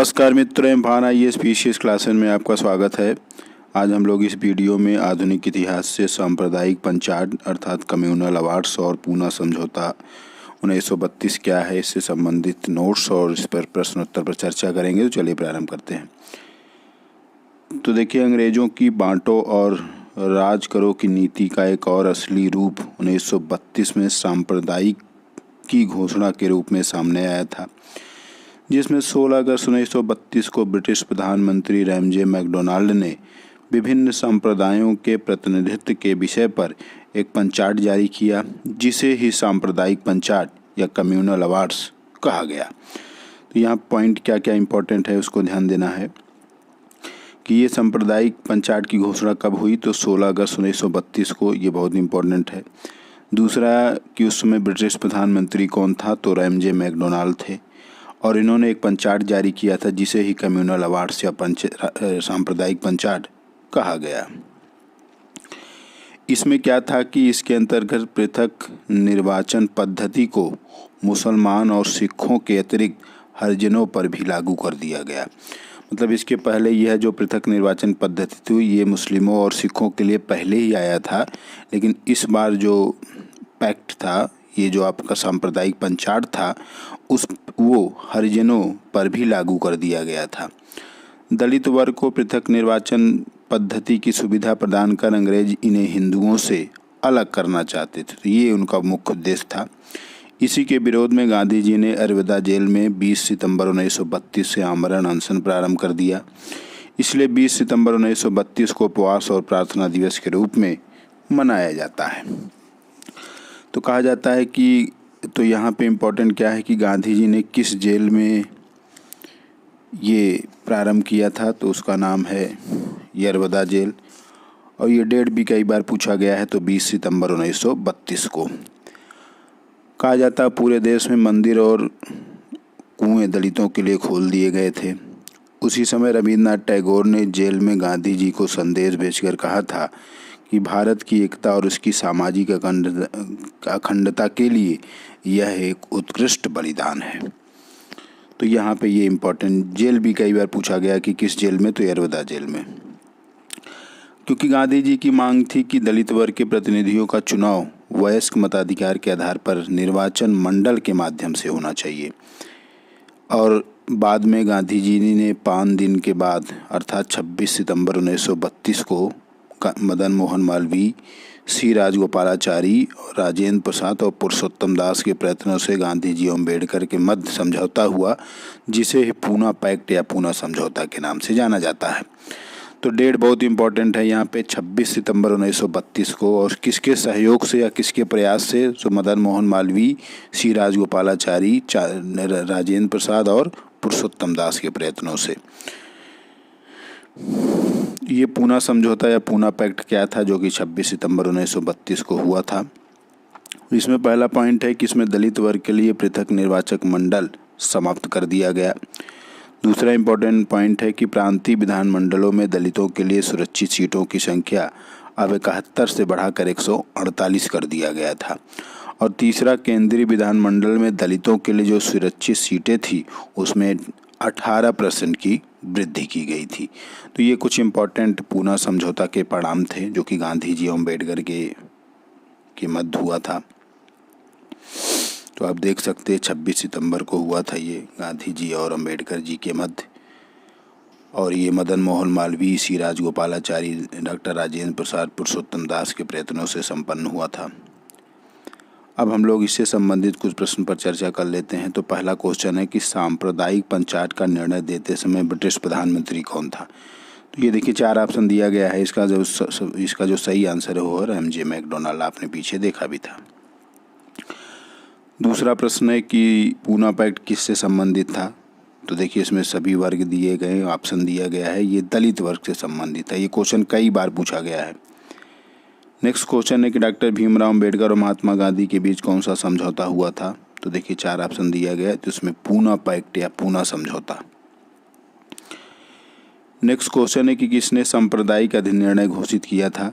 नमस्कार मित्रों, इम्फान IAS PCS classes में आपका स्वागत है। आज हम लोग इस वीडियो में आधुनिक इतिहास से सांप्रदायिक पंचाट अर्थात कम्युनल अवार्ड्स और पूना समझौता 1932 क्या है, इससे संबंधित नोट्स और इस पर प्रश्नोत्तर पर चर्चा करेंगे। तो चलिए प्रारंभ करते हैं। तो देखिए, अंग्रेज़ों की बांटो और राज करो की नीति का एक और असली रूप 1932 में सांप्रदायिक की घोषणा के रूप में सामने आया था, जिसमें 16 अगस्त 1932 को ब्रिटिश प्रधानमंत्री रैमजे मैकडोनाल्ड ने विभिन्न संप्रदायों के प्रतिनिधित्व के विषय पर एक पंचाट जारी किया, जिसे ही सांप्रदायिक पंचाट या कम्युनल अवार्ड्स कहा गया। तो यहाँ पॉइंट क्या क्या इम्पोर्टेंट है उसको ध्यान देना है कि ये सांप्रदायिक पंचाट की घोषणा कब हुई, तो 16 अगस्त 1932 को। ये बहुत इम्पोर्टेंट है। दूसरा कि उस समय ब्रिटिश प्रधानमंत्री कौन था, तो रैमजे मैकडोनाल्ड थे, और इन्होंने एक पंचाट जारी किया था जिसे ही कम्युनल अवार्ड्स या सांप्रदायिक पंचाट कहा गया। इसमें क्या था कि इसके अंतर्गत पृथक निर्वाचन पद्धति को मुसलमान और सिखों के अतिरिक्त हरिजनों पर भी लागू कर दिया गया। मतलब इसके पहले यह जो पृथक निर्वाचन पद्धति थी ये मुस्लिमों और सिखों के लिए पहले ही आया था, लेकिन इस बार जो पैक्ट था, ये जो आपका सांप्रदायिक पंचाट था, वो हरिजनों पर भी लागू कर दिया गया था। दलित वर्ग को पृथक निर्वाचन पद्धति की सुविधा प्रदान कर अंग्रेज इन्हें हिंदुओं से अलग करना चाहते थे, तो ये उनका मुख्य उद्देश्य था। इसी के विरोध में गांधी जी ने अरविंदा जेल में 20 सितंबर 1932 से आमरण अनशन प्रारंभ कर दिया। इसलिए 20 सितंबर 1932 को उपवास और प्रार्थना दिवस के रूप में मनाया जाता है। तो कहा जाता है कि तो यहाँ पे इम्पोर्टेंट क्या है कि गांधी जी ने किस जेल में ये प्रारंभ किया था, तो उसका नाम है अरविंदा जेल, और ये डेट भी कई बार पूछा गया है, तो 20 सितंबर 1932 को। कहा जाता है पूरे देश में मंदिर और कुएं दलितों के लिए खोल दिए गए थे। उसी समय रविन्द्रनाथ टैगोर ने जेल में गांधी जी को संदेश भेजकर कहा था कि भारत की एकता और उसकी सामाजिक अखंडता के लिए यह एक उत्कृष्ट बलिदान है। तो यहाँ पे ये इम्पोर्टेंट जेल भी कई बार पूछा गया कि किस जेल में, तो अरविंदा जेल में, क्योंकि गांधी जी की मांग थी कि दलित वर्ग के प्रतिनिधियों का चुनाव वयस्क मताधिकार के आधार पर निर्वाचन मंडल के माध्यम से होना चाहिए। और बाद में गांधी जी ने 5 दिन के बाद अर्थात 26 सितंबर 1932 को मदन मोहन मालवीय, सी राजगोपालाचारी, राजेंद्र प्रसाद और पुरुषोत्तम दास के प्रयत्नों से गांधी जी और अम्बेडकर के मध्य समझौता हुआ, जिसे पूना पैक्ट या पूना समझौता के नाम से जाना जाता है। तो डेट बहुत इंपॉर्टेंट है यहाँ पे, 26 सितंबर 1932 को। और किसके सहयोग से या किसके प्रयास से, तो मदन मोहन मालवीय, सी राजगोपालाचारी, राजेंद्र प्रसाद और पुरुषोत्तम दास के प्रयत्नों से। ये पूना समझौता या पूना पैक्ट क्या था, जो कि 26 सितंबर 1932 को हुआ था। इसमें पहला पॉइंट है कि इसमें दलित वर्ग के लिए पृथक निर्वाचक मंडल समाप्त कर दिया गया। दूसरा इम्पोर्टेंट पॉइंट है कि प्रांतीय विधानमंडलों में दलितों के लिए सुरक्षित सीटों की संख्या अब 71 से बढ़ाकर 148 कर दिया गया था। और तीसरा, केंद्रीय विधानमंडल में दलितों के लिए जो सुरक्षित सीटें थी उसमें 18% की वृद्धि की गई थी। तो ये कुछ इम्पोर्टेंट पूना समझौता के परिणाम थे, जो कि गांधी जी और अम्बेडकर के मध्य हुआ था। तो आप देख सकते हैं 26 सितंबर को हुआ था ये गांधी जी और अम्बेडकर जी के मध्य, और ये मदन मोहन मालवीय, सी राजगोपालाचारी, डॉक्टर राजेंद्र प्रसाद, पुरुषोत्तम दास के प्रयत्नों से संपन्न हुआ था। अब हम लोग इससे संबंधित कुछ प्रश्न पर चर्चा कर लेते हैं। तो पहला क्वेश्चन है कि सांप्रदायिक पंचाट का निर्णय देते समय ब्रिटिश प्रधानमंत्री कौन था। तो ये देखिए 4 ऑप्शन दिया गया है। इसका जो सही आंसर है वो रैमजे मैकडोनाल्ड, आपने पीछे देखा भी था। दूसरा प्रश्न है कि पूना पैक्ट किससे संबंधित था। तो देखिए इसमें सभी वर्ग दिए गए, ऑप्शन दिया गया है, ये दलित वर्ग से संबंधित है। ये क्वेश्चन कई बार पूछा गया है। नेक्स्ट क्वेश्चन है कि डॉक्टर भीमराव अम्बेडकर और महात्मा गांधी के बीच कौन सा समझौता हुआ था। तो देखिए 4 ऑप्शन दिया गया है, तो इसमें पूना पैक्ट या पूना समझौता। नेक्स्ट क्वेश्चन है कि किसने सांप्रदायिक अधिनिर्णय घोषित किया था।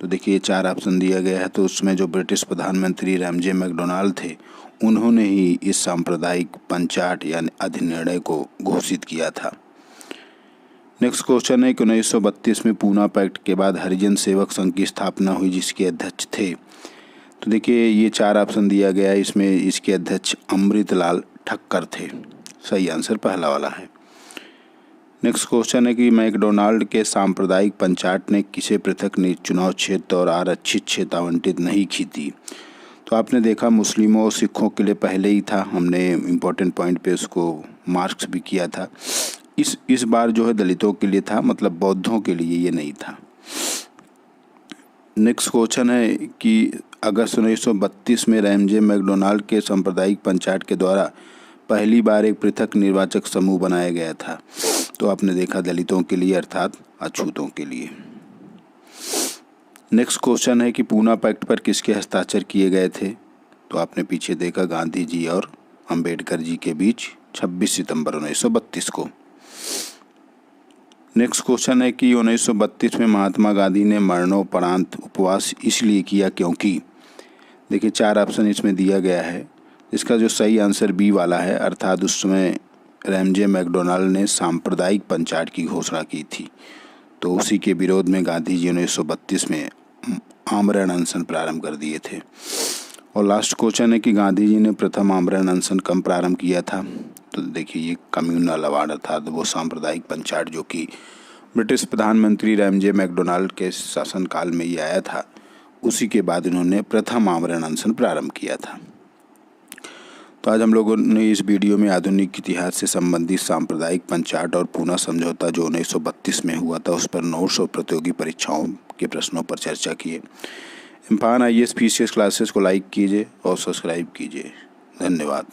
तो देखिए 4 ऑप्शन दिया गया है, तो उसमें जो ब्रिटिश प्रधानमंत्री रैमजे मैकडोनाल्ड थे उन्होंने ही इस सांप्रदायिक पंचाट यानी अधिनिर्णय को घोषित किया था। नेक्स्ट क्वेश्चन है कि 1932 में पूना पैक्ट के बाद हरिजन सेवक संघ की स्थापना हुई, जिसके अध्यक्ष थे, तो देखिए ये 4 ऑप्शन दिया गया है, इसमें इसके अध्यक्ष अमृतलाल ठक्कर थे। सही आंसर पहला वाला है। नेक्स्ट क्वेश्चन है कि मैकडोनाल्ड के सांप्रदायिक पंचाट ने किसे पृथक चुनाव क्षेत्र और आरक्षित क्षेत्र आवंटित नहीं की थी। तो आपने देखा मुस्लिमों और सिखों के लिए पहले ही था, हमने इम्पोर्टेंट पॉइंट पे उसको मार्क्स भी किया था। इस बार जो है दलितों के लिए था, मतलब बौद्धों के लिए ये नहीं था। नेक्स्ट क्वेश्चन है कि अगस्त 1932 में रैमजे मैकडोनाल्ड के सांप्रदायिक पंचायत के द्वारा पहली बार एक पृथक निर्वाचक समूह बनाया गया था। तो आपने देखा दलितों के लिए अर्थात अछूतों के लिए। नेक्स्ट क्वेश्चन है कि पूना पैक्ट पर किसके हस्ताक्षर किए गए थे। तो आपने पीछे देखा गांधी जी और अंबेडकर जी के बीच 26 सितंबर 1932 को। नेक्स्ट क्वेश्चन है कि 1932 में महात्मा गांधी ने मरणोपरांत उपवास इसलिए किया क्योंकि, देखिए 4 ऑप्शन इसमें दिया गया है, इसका जो सही आंसर बी वाला है, अर्थात उस समय रैमजे मैकडोनाल्ड ने सांप्रदायिक पंचायत की घोषणा की थी, तो उसी के विरोध में गांधी जी 1932 में आमरण अनशन प्रारंभ कर दिए थे। और लास्ट क्वेश्चन है कि गांधी जी ने प्रथम आमरण अनशन कब प्रारंभ किया था। तो देखिए ये कम्युनल अवार्ड अर्थात वो सांप्रदायिक पंचायत जो कि ब्रिटिश प्रधानमंत्री रैमजे मैकडोनाल्ड के शासनकाल में ही आया था, उसी के बाद इन्होंने प्रथम आमरण अनशन प्रारंभ किया था। तो आज हम लोगों ने इस वीडियो में आधुनिक इतिहास से संबंधित सांप्रदायिक पंचायत और पूना समझौता जो 1932 में हुआ था उस पर नोट्स और प्रतियोगी परीक्षाओं के प्रश्नों पर चर्चा किए। इम्फान IAS PCS क्लासेस को लाइक कीजिए और सब्सक्राइब कीजिए। धन्यवाद।